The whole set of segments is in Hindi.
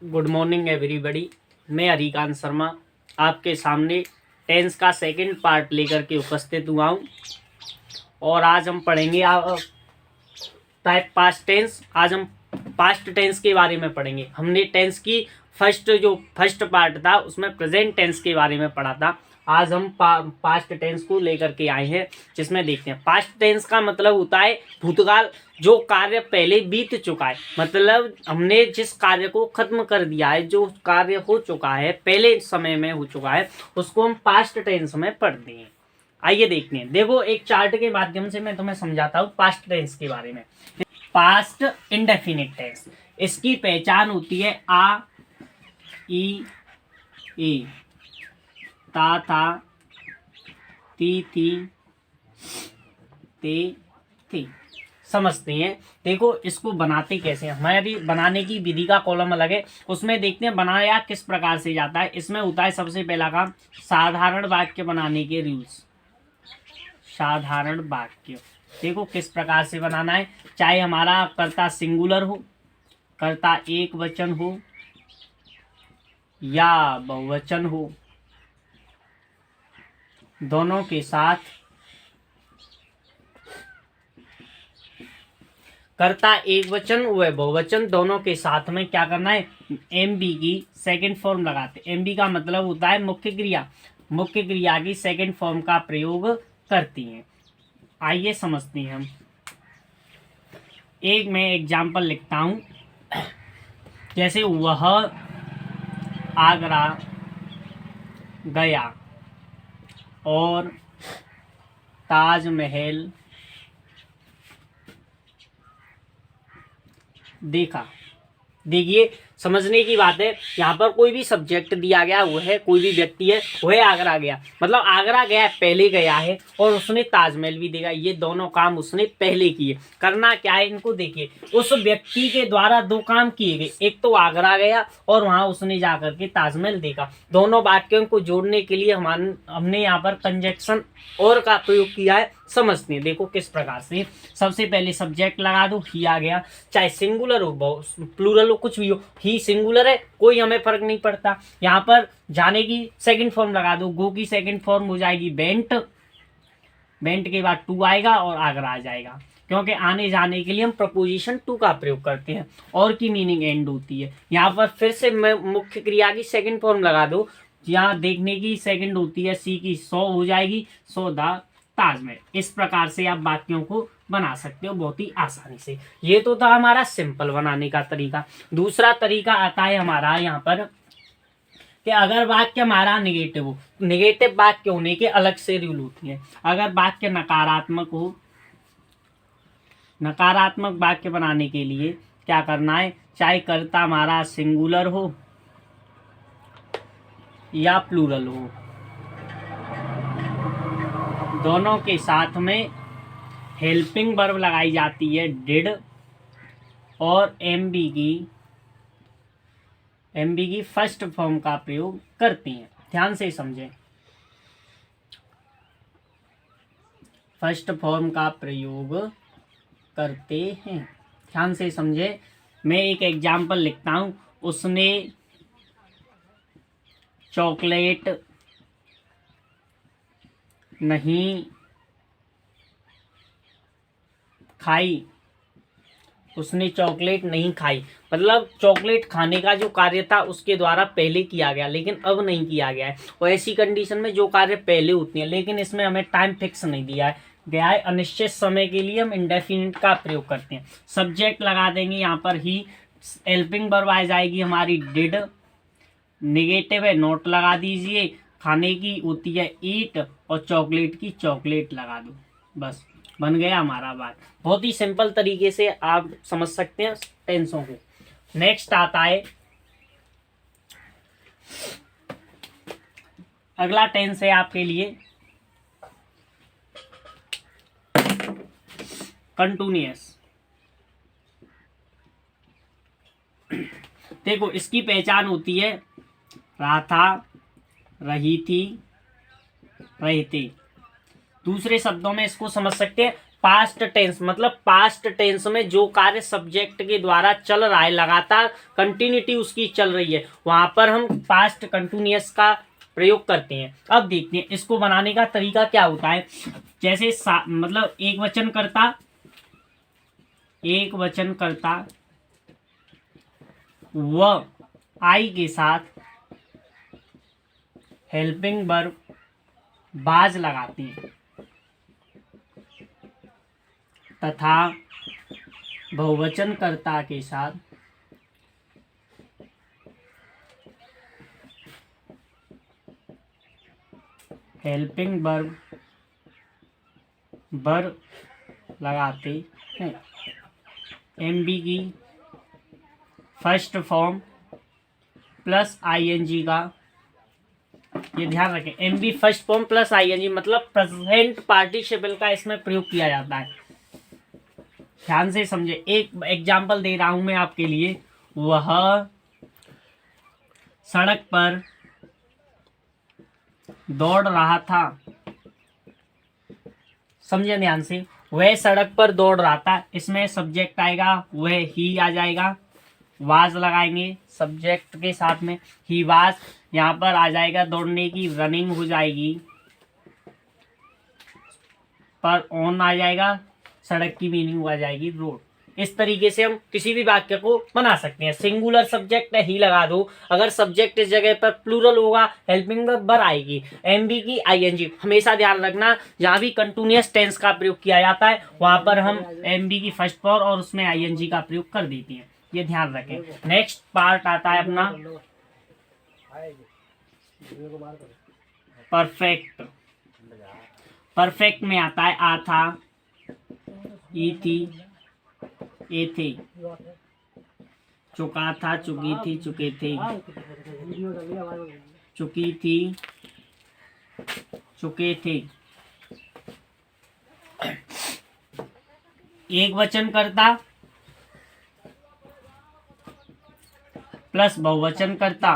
Good morning everybody. मैं हरिकांत शर्मा आपके सामने टेंस का सेकंड पार्ट लेकर के उपस्थित हुआ हूँ और आज हम पढ़ेंगे टाइप पास्ट टेंस। आज हम पास्ट टेंस के बारे में पढ़ेंगे। हमने टेंस की फर्स्ट पार्ट था उसमें प्रेजेंट टेंस के बारे में पढ़ा था। आज हम पास्ट टेंस को लेकर के आए हैं, जिसमें देखते हैं पास्ट टेंस का मतलब होता है भूतकाल, जो कार्य पहले बीत चुका है। मतलब हमने जिस कार्य को खत्म कर दिया है, जो कार्य हो चुका है पहले समय में हो चुका है, उसको हम पास्ट टेंस में पढ़ते हैं। आइए देखते हैं। देखो, एक चार्ट के माध्यम से मैं तुम्हें समझाता हूँ पास्ट टेंस के बारे में। पास्ट इंडेफिनिट टेंस, इसकी पहचान होती है आ, ई, ए, था, थी, ते, थी। समझते हैं। देखो, इसको बनाते कैसे हैं। हमारी बनाने की विधि का कॉलम अलग है, उसमें देखते हैं बनाया किस प्रकार से जाता है। इसमें होता है सबसे पहला काम साधारण वाक्य बनाने के रूल्स। साधारण वाक्य देखो किस प्रकार से बनाना है। चाहे हमारा कर्ता सिंगुलर हो, कर्ता एक वचन हो या बहुवचन हो, दोनों के साथ कर्ता एक वचन व बहुवचन दोनों के साथ में क्या करना है, एमबी की सेकंड फॉर्म लगाते। एमबी का मतलब होता है मुख्य क्रिया। मुख्य क्रिया की सेकंड फॉर्म का प्रयोग करती हैं। आइए समझते हैं हम। एक मैं एग्जाम्पल लिखता हूं, जैसे वह आगरा गया और ताजमहल देखा। देखिए, समझने की बात है। यहाँ पर कोई भी सब्जेक्ट दिया गया, वो है कोई भी व्यक्ति है, वह आगरा गया, मतलब आगरा गया पहले गया है और उसने ताजमहल भी देखा। ये दोनों काम उसने पहले किए। करना क्या है, इनको देखिए। उस व्यक्ति के द्वारा दो काम किए गए, एक तो आगरा गया और वहां उसने जाकर के ताजमहल देखा। दोनों वाक्यों को जोड़ने के लिए हमने यहाँ पर कंजक्शन और का प्रयोग किया है। समझते हैं। देखो किस प्रकार से। सबसे पहले सब्जेक्ट लगा दो, ही आ गया। चाहे सिंगुलर हो प्लूरल हो, कुछ भी हो, ही सिंगुलर है, कोई हमें फर्क नहीं पड़ता। यहाँ पर जाने की सेकंड फॉर्म लगा दो। गो की सेकंड फॉर्म हो जाएगी वेंट। वेंट के बाद टू आएगा और आगरा आ जाएगा, क्योंकि आने जाने के लिए हम प्रपोजिशन टू का प्रयोग करते हैं और की मीनिंग एंड होती है। यहाँ पर फिर से मुख्य क्रिया की सेकंड फॉर्म लगा दो। यहाँ देखने की सेकंड होती है सी की, सो हो जाएगी, सो द ताजमहल। इस प्रकार से आप वाक्यों को बना सकते हो बहुत ही आसानी से। ये तो था हमारा सिंपल बनाने का तरीका। दूसरा तरीका आता है हमारा यहाँ पर कि अगर वाक्य हमारा निगेटिव हो। निगेटिव वाक्य होने के अलग से रूल होती है। अगर वाक्य नकारात्मक हो, नकारात्मक वाक्य बनाने के लिए क्या करना है, चाहे कर्ता हमारा सिंगुलर हो या प्लूरल हो, दोनों के साथ में हेल्पिंग वर्ब लगाई जाती है डिड, और एमबी की फर्स्ट फॉर्म का प्रयोग करती हैं। ध्यान से समझें, फर्स्ट फॉर्म का प्रयोग करते हैं। ध्यान से समझे। मैं एक एग्जाम्पल लिखता हूं, उसने चॉकलेट नहीं खाई। उसने चॉकलेट नहीं खाई, मतलब चॉकलेट खाने का जो कार्य था उसके द्वारा पहले किया गया, लेकिन अब नहीं किया गया है। और ऐसी कंडीशन में जो कार्य पहले होती है, लेकिन इसमें हमें टाइम फिक्स नहीं दिया गया है, अनिश्चित समय के लिए हम इंडेफिनिट का प्रयोग करते हैं। सब्जेक्ट लगा देंगे यहाँ पर ही, हेल्पिंग वर्ब आ जाएगी हमारी डिड, निगेटिव है नोट लगा दीजिए, खाने की होती है ईट और चॉकलेट की चॉकलेट लगा दो। बस बन गया हमारा बात। बहुत ही सिंपल तरीके से आप समझ सकते हैं टेंसों को। नेक्स्ट आता है, अगला टेंस है आपके लिए कंटिन्यूअस। देखो, इसकी पहचान होती है रहा था, रही थी, रहे थे। दूसरे शब्दों में इसको समझ सकते हैं पास्ट टेंस मतलब पास्ट टेंस में जो कार्य सब्जेक्ट के द्वारा चल रहा है, लगातार कंटिन्यूटी उसकी चल रही है, वहां पर हम पास्ट कंटिन्यूअस का प्रयोग करते हैं। अब देखते हैं इसको बनाने का तरीका क्या होता है। जैसे मतलब एक वचन करता व आई के साथ हेल्पिंग वर्ब बाज लगाते हैं तथा बहुवचन कर्ता के साथ हेल्पिंग वर्ब बर लगाते हैं। एमबी की फर्स्ट फॉर्म प्लस आईएनजी का, ये ध्यान रखें, MB first form plus ING मतलब प्रेजेंट पार्टिसिपल का इसमें प्रयोग किया जाता है। ध्यान से समझे। एक एग्जाम्पल दे रहा हूं मैं आपके लिए। वह सड़क पर दौड़ रहा था। समझे ध्यान से। वह सड़क पर दौड़ रहा था, इसमें सब्जेक्ट आएगा, वह ही आ जाएगा, वाज लगाएंगे सब्जेक्ट के साथ में, ही वाज। यहाँ पर आ जाएगा दौड़ने की, रनिंग हो जाएगी, पर ऑन आ जाएगा, सड़क की मीनिंग आ जाएगी रोड। इस तरीके से हम किसी भी वाक्य को बना सकते हैं। सिंगुलर सब्जेक्ट है, ही लगा दो। अगर सब्जेक्ट इस जगह पर प्लूरल होगा, हेल्पिंग वर्ब बर आएगी, एमबी की आईएनजी। हमेशा ध्यान रखना, जहां भी कंटिन्यूअस टेंस का प्रयोग किया जाता है वहां पर हम एमबी की फर्स्ट फॉर्म और उसमें आईएनजी का प्रयोग कर देते हैं। ये ध्यान रखें। नेक्स्ट पार्ट आता है अपना परफेक्ट। परफेक्ट में आता है आ था, ई थी, ए थे, चुका था, चुकी थी, चुके थे, चुकी थी, चुके थे। एक वचन करता प्लस बहुवचन करता,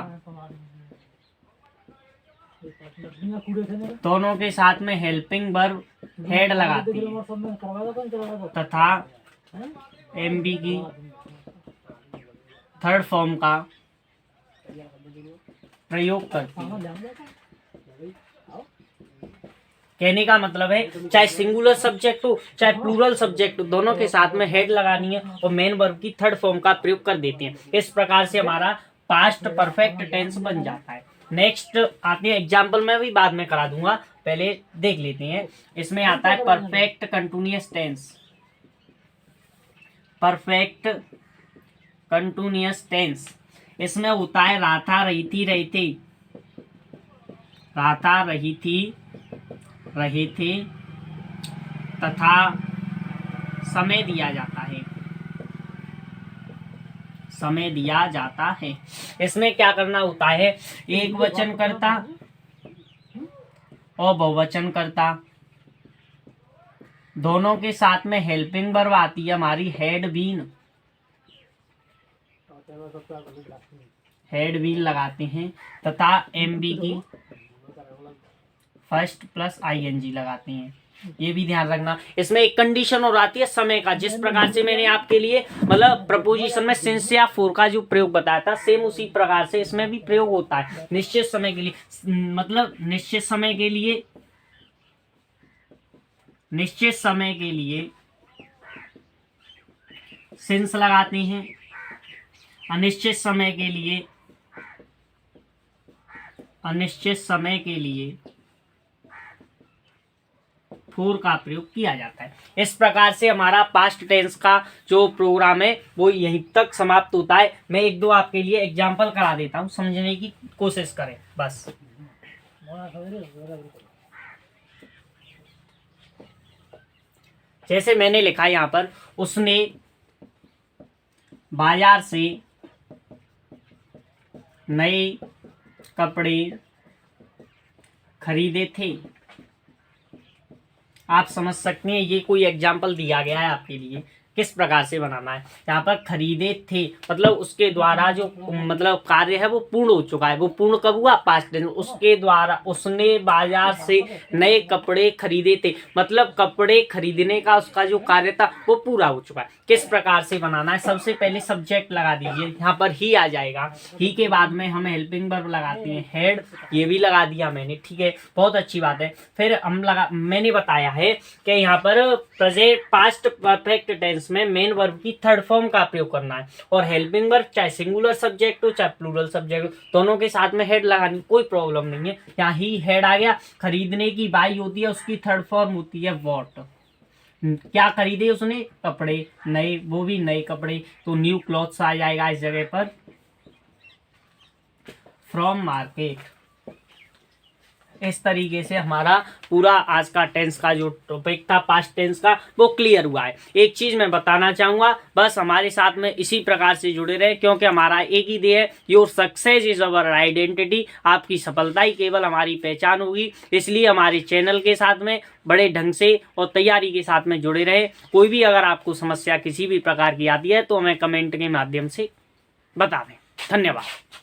दोनों के साथ में हेल्पिंग वर्ब हेड लगाती है तथा एमबी की थर्ड फॉर्म का प्रयोग करती है। कहने का मतलब है, चाहे सिंगुलर सब्जेक्ट हो चाहे प्लूरल सब्जेक्ट हो, दोनों के साथ में हेड लगानी है और मेन वर्ब की थर्ड फॉर्म का प्रयोग कर देते हैं। इस प्रकार से हमारा पास्ट परफेक्ट टेंस बन जाता है। नेक्स्ट आते हैं एग्जाम्पल, में भी बाद में करा दूंगा, पहले देख लेते हैं। इसमें आता है perfect continuous tense. Perfect continuous tense इसमें होता है रहा था, रही थी, रहे थे, रहा था, रही थी, रहे थे तथा समय दिया जाता है। समय दिया जाता है। इसमें क्या करना होता है, एक वचन करता और बहुवचन करता, दोनों के साथ में हेल्पिंग वर्ब आती है हमारी हैड बीन। हैड बीन लगाते हैं तथा एमबी की फर्स्ट प्लस आईएनजी लगाते हैं। ये भी ध्यान रखना। इसमें एक कंडीशन और आती है समय का। जिस प्रकार से मैंने आपके लिए मतलब प्रपोजिशन में सिंस या फॉर का जो प्रयोग बताया था, सेम उसी प्रकार से इसमें भी प्रयोग होता है। निश्चित समय के लिए, मतलब निश्चित समय के लिए, निश्चित समय के लिए सिंस लगाते हैं, अनिश्चित समय के लिए, अनिश्चित समय के लिए फोर का प्रयोग किया जाता है। इस प्रकार से हमारा पास्ट टेंस का जो प्रोग्राम है वो यहीं तक समाप्त होता है। मैं एक दो आपके लिए एग्जांपल करा देता हूं, समझने की कोशिश करें बस। जैसे मैंने लिखा यहाँ पर, उसने बाजार से नए कपड़े खरीदे थे। आप समझ सकते हैं, ये कोई एग्जाम्पल दिया गया है आपके लिए। किस प्रकार से बनाना है। यहाँ पर खरीदे थे मतलब उसके द्वारा जो मतलब कार्य है वो पूर्ण हो चुका है। वो पूर्ण कब हुआ? Past tense. उसके द्वारा उसने बाजार से नए कपड़े खरीदे थे मतलब कपड़े खरीदने का उसका जो कार्य था वो पूरा हो चुका है। किस प्रकार से बनाना है? सबसे पहले सब्जेक्ट लगा दीजिए, यहाँ पर ही आ जाएगा। ही के बाद में हम हेल्पिंग वर्ब लगाते हैं हेड, ये भी लगा दिया मैंने, ठीक है, बहुत अच्छी बात है। फिर मैंने बताया है कि यहाँ पर प्रेजेंट पास्ट परफेक्ट टेंस में मेन वर्ब की थर्ड फॉर्म का प्रयोग करना है और हेल्पिंग वर्ब चाहे सिंगुलर सब्जेक्ट हो चाहे प्लूरल सब्जेक्ट हो दोनों के साथ में हेड लगानी, कोई प्रॉब्लम नहीं है। यहाँ ही हेड आ गया। खरीदने की बाई होती है, उसकी थर्ड फॉर्म होती है वॉट। क्या खरीदे उसने? कपड़े नए, वो भी नए कपड़े, तो न्यू क्लॉथ्स आ जाएगा इस जगह पर। From market. इस तरीके से हमारा पूरा आज का टेंस का जो टॉपिक था पास्ट टेंस का वो क्लियर हुआ है। एक चीज मैं बताना चाहूंगा, बस हमारे साथ में इसी प्रकार से जुड़े रहे क्योंकि हमारा एक ही ध्येय है, your success is our identity. आपकी सफलता ही केवल हमारी पहचान होगी, इसलिए हमारे चैनल के साथ में बड़े ढंग से और तैयारी के साथ में जुड़े रहे। कोई भी अगर आपको समस्या किसी भी प्रकार की आती है तो हमें कमेंट के माध्यम से बता दें। धन्यवाद।